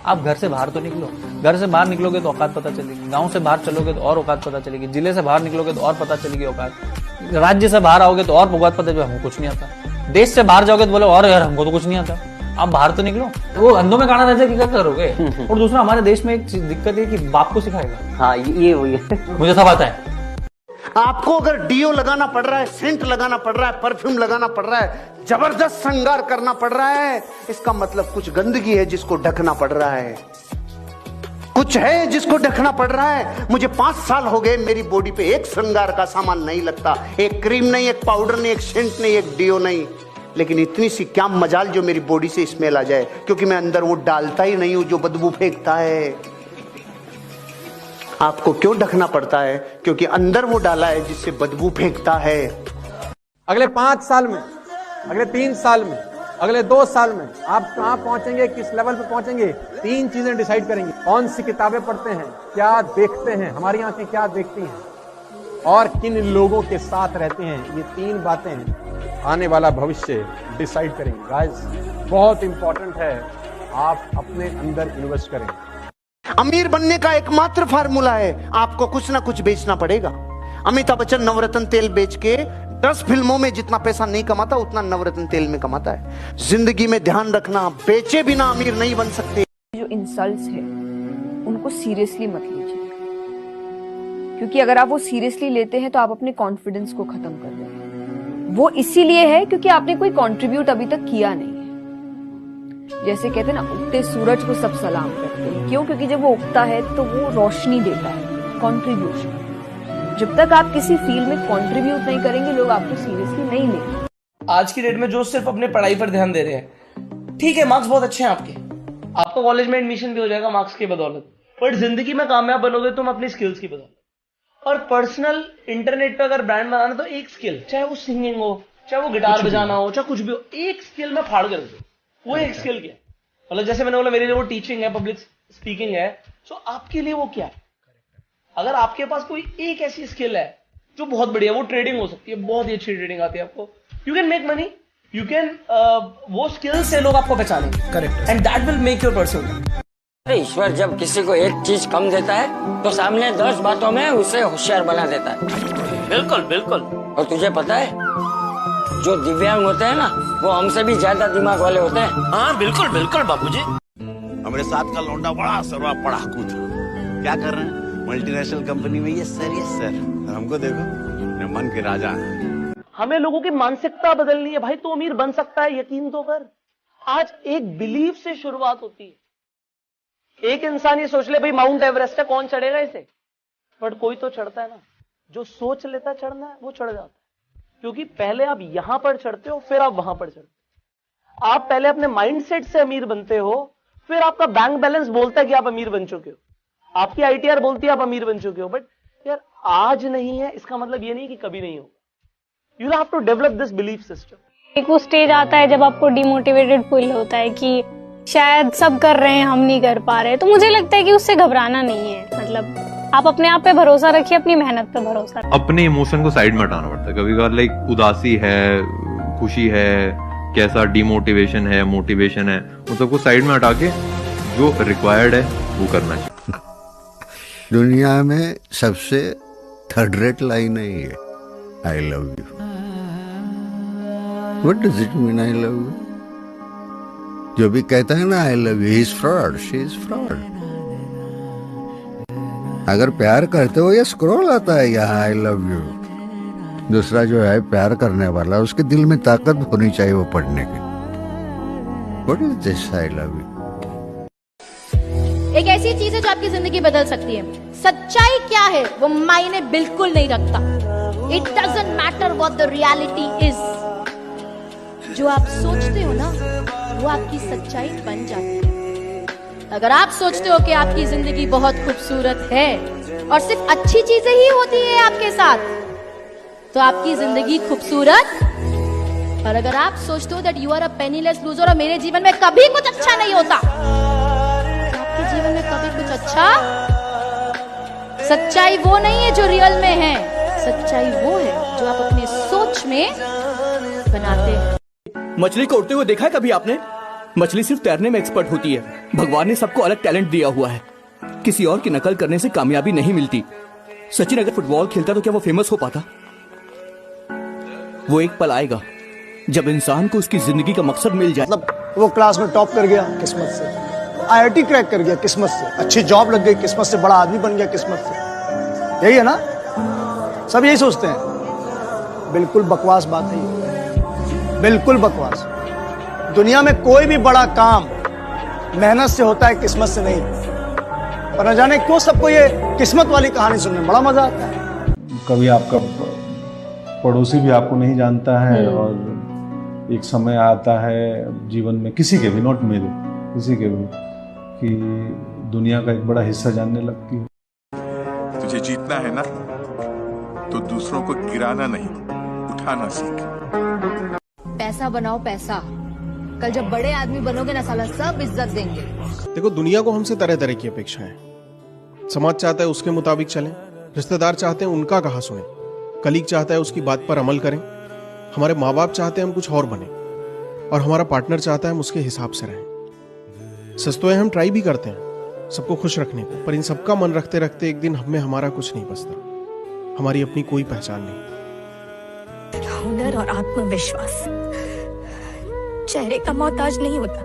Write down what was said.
आप घर से बाहर तो निकलो, घर से बाहर निकलोगे तो औकात पता चलेगी, गांव से बाहर चलोगे तो और औकात पता चलेगी, जिले से बाहर निकलोगे तो और पता चलेगी औकात, राज्य से बाहर आओगे तो और औकात पता चलेगी हमको कुछ नहीं आता, देश से बाहर जाओगे तो बोलो और यार हमको तो कुछ नहीं आता। आप बाहर तो निकलो, वो अंधों में गाना रहता है कि क्या करोगे। और दूसरा हमारे देश में एक दिक्कत है कि बाप को सिखाएगा। हाँ ये वही है। मुझे सब आता है। आपको अगर डीओ लगाना पड़ रहा है, सेंट लगाना पड़ रहा है, परफ्यूम लगाना पड़ रहा है, जबरदस्त श्रृंगार करना पड़ रहा है, इसका मतलब कुछ गंदगी है जिसको ढकना पड़ रहा है, कुछ है जिसको ढकना पड़ रहा है। मुझे 5 साल हो गए, मेरी बॉडी पे एक श्रृंगार का सामान नहीं लगता, एक क्रीम नहीं, एक पाउडर नहीं, एक सेंट नहीं, एक डीओ नहीं, लेकिन इतनी सी क्या मजाल जो मेरी बॉडी से स्मेल आ जाए, क्योंकि मैं अंदर वो डालता ही नहीं हूं जो बदबू फेंकता है। आपको क्यों ढकना पड़ता है? क्योंकि अंदर वो डाला है जिससे बदबू फेंकता है। अगले 5 साल में, अगले 3 साल में, अगले 2 साल में आप कहां पहुंचेंगे, किस लेवल पे पहुंचेंगे, 3 चीजें डिसाइड करेंगे। कौन सी किताबें पढ़ते हैं, क्या देखते हैं, हमारी आंखें क्या देखती हैं, और किन लोगों के साथ रहते हैं, ये 3 बातें आने वाला भविष्य डिसाइड करेंगे। गाइस बहुत इंपॉर्टेंट है, आप अपने अंदर इन्वेस्ट करें। अमीर बनने का एकमात्र फार्मूला है, आपको कुछ ना कुछ बेचना पड़ेगा। अमिताभ बच्चन नवरत्न तेल बेच के 10 फिल्मों में जितना पैसा नहीं कमाता उतना नवरत्न तेल में कमाता है। जिंदगी में ध्यान रखना, बेचे बिना अमीर नहीं बन सकते। जो इंसल्ट्स है उनको सीरियसली मत लीजिए, क्योंकि अगर आप वो सीरियसली लेते हैं तो आप अपने कॉन्फिडेंस को खत्म कर रहे हैं। वो इसीलिए है क्योंकि आपने कोई कंट्रीब्यूट अभी तक किया नहीं है। जैसे कहते हैं ना, उगते सूरज को सब सलाम करते हैं। क्यों? क्योंकि जब वो उगता है तो वो रोशनी देता है, कंट्रीब्यूशन। जब तक आप किसी फील्ड में कंट्रीब्यूट नहीं करेंगे, लोग आपको सीरियसली नहीं लेंगे। आज की डेट में जो सिर्फ अपने पढ़ाई पर ध्यान दे रहे हैं, ठीक है मार्क्स बहुत अच्छे हैं आपके, आपका कॉलेज में एडमिशन भी हो जाएगा मार्क्स की बदौलत, बट जिंदगी में कामयाब बनोगे तुम अपनी स्किल्स की बदौलत। और पर्सनल इंटरनेट पे अगर ब्रांड बनाना तो एक स्किल, चाहे वो सिंगिंग हो, चाहे वो गिटार बजाना हो, चाहे कुछ भी हो, एक स्किल में फाड़ कर दो। वो एक स्किल क्या है? मतलब जैसे मैंने बोला मेरे लिए वो टीचिंग है, पब्लिक स्पीकिंग है, सो आपके लिए वो क्या है? अगर आपके पास कोई एक ऐसी स्किल है जो बहुत बढ़िया, वो ट्रेडिंग हो सकती है, बहुत ही अच्छी ट्रेडिंग आती है आपको, you can make money, you can वो स्किल से लोग आपको पहचानेंगे। Correct. And that will make your person. ईश्वर जब किसी को एक चीज कम देता है तो सामने 10 बातों में उसे होशियार बना देता है। बिल्कुल बिल्कुल। और तुझे पता है, जो दिव्यांग होते हैं ना, वो हमसे भी ज्यादा दिमाग वाले होते हैं। हाँ बिल्कुल बिल्कुल बाबूजी। हमारे साथ का लौंडा बड़ा सरवा पढ़ाकू था। क्या कर रहे हैं? मल्टीनेशनल कंपनी में ये सर। हमको देखो, मन के राजा हैं। हमें लोगों की मानसिकता बदलनी है। भाई तू अमीर बन सकता है, यकीन तो कर। आज एक बिलीफ से शुरुआत होती है। एक इंसान ये सोच ले भाई माउंट एवरेस्ट है, कौन चढ़ेगा इसे? बट कोई तो चढ़ता है ना। जो सोच लेता चढ़ना है वो चढ़ जाता है, क्योंकि पहले आप यहां पर चढ़ते हो, फिर आप वहां पर चढ़ते हो। आप पहले अपने माइंडसेट से अमीर बनते हो, फिर आपका बैंक बैलेंस बोलता है कि आप अमीर बन चुके हो, आपकी आईटीआर बोलती है आप अमीर बन चुके हो। बट यार आज नहीं है इसका मतलब ये नहीं कि कभी नहीं होगा। You have to develop this belief system. एक वो स्टेज आता है जब आपको डिमोटिवेटेड फील होता है कि शायद सब कर रहे हैं, हम नहीं कर पा रहे। तो मुझे लगता है कि उससे घबराना नहीं है। मतलब आप अपने आप पे भरोसा रखिए, अपनी मेहनत पे भरोसा रखिए। अपने इमोशन को साइड में हटाना पड़ता है। कभी कभार लाइक उदासी है, खुशी है, कैसा डिमोटिवेशन है, मोटिवेशन है, उन सबको साइड में हटा के जो रिक्वायर्ड है वो करना चाहिए। दुनिया में सबसे थर्ड रेट लाइन है ये, I love you. What does it mean I love you? जो भी कहता है ना I love you, he is fraud, she is fraud. अगर प्यार करते हो, ये स्क्रॉल आता है यहाँ आई लव यू। दूसरा जो है प्यार करने वाला, उसके दिल में ताकत होनी चाहिए वो पढ़ने की। What is this I love you? एक ऐसी चीज है जो आपकी जिंदगी बदल सकती है। सच्चाई क्या है वो मायने बिल्कुल नहीं रखता। It doesn't matter what the reality is. जो आप सोचते हो ना, वो आपकी सच्चाई बन जाती है। अगर आप सोचते हो कि आपकी जिंदगी बहुत खूबसूरत है और सिर्फ अच्छी चीजें ही होती है आपके साथ, तो आपकी जिंदगी खूबसूरत। और अगर आप सोचते हो that you are a penniless loser और मेरे जीवन में कभी कुछ अच्छा नहीं होता, आपके जीवन में कभी कुछ अच्छा। सच्चाई वो नहीं है जो रियल में है, सच्चाई वो है जो आप अपनी सोच में बनाते हैं। मछली को उड़ते हुए देखा है कभी आपने? मछली सिर्फ तैरने में एक्सपर्ट होती है। भगवान ने सबको अलग टैलेंट दिया हुआ है। किसी और की नकल करने से कामयाबी नहीं मिलती। सचिन अगर फुटबॉल खेलता तो क्या वो फेमस हो पाता? वो एक पल आएगा जब इंसान को उसकी जिंदगी का मकसद मिल जाए। मतलब वो क्लास में टॉप कर गया किस्मत से, IIT क्रैक कर गया किस्मत से, अच्छी जॉब लग गई किस्मत से, बड़ा आदमी बन गया किस्मत से। यही है ना, सब यही सोचते हैं। बिल्कुल बकवास बात है ये, बिल्कुल बकवास। दुनिया में कोई भी बड़ा काम मेहनत से होता है, किस्मत से नहीं। पर न जाने क्यों सबको ये किस्मत वाली कहानी सुनने में बड़ा मजा आता है। कभी आपका पड़ोसी भी आपको नहीं जानता है और एक समय आता है जीवन में, किसी के भी, नॉट मेरे, किसी के भी, कि दुनिया का एक बड़ा हिस्सा जानने लगती है। तुझे जीतना है ना, तो दूसरों को गिराना नहीं, उठाना सीख। पैसा बनाओ पैसा, कल जब बड़े आदमी बनोगे ना साला सब इज्जत देंगे। देखो, दुनिया को हमसे तरह तरह की अपेक्षाएं। समाज चाहता है उसके मुताबिक चलें, रिश्तेदार चाहते हैं उनका कहा सुने, कलीग चाहता है उसकी बात पर अमल करें, हमारे माँ बाप चाहते हैं हम कुछ और बने, और हमारा पार्टनर चाहता है हम उसके हिसाब से रहें। सच तो है, हम ट्राई भी करते हैं सबको खुश रखने को, पर इन सबका मन रखते रखते एक दिन हमें हमारा कुछ नहीं बचता, हमारी अपनी कोई पहचान नहीं। हुनर और आत्मविश्वास चेहरे का मोहताज नहीं होता।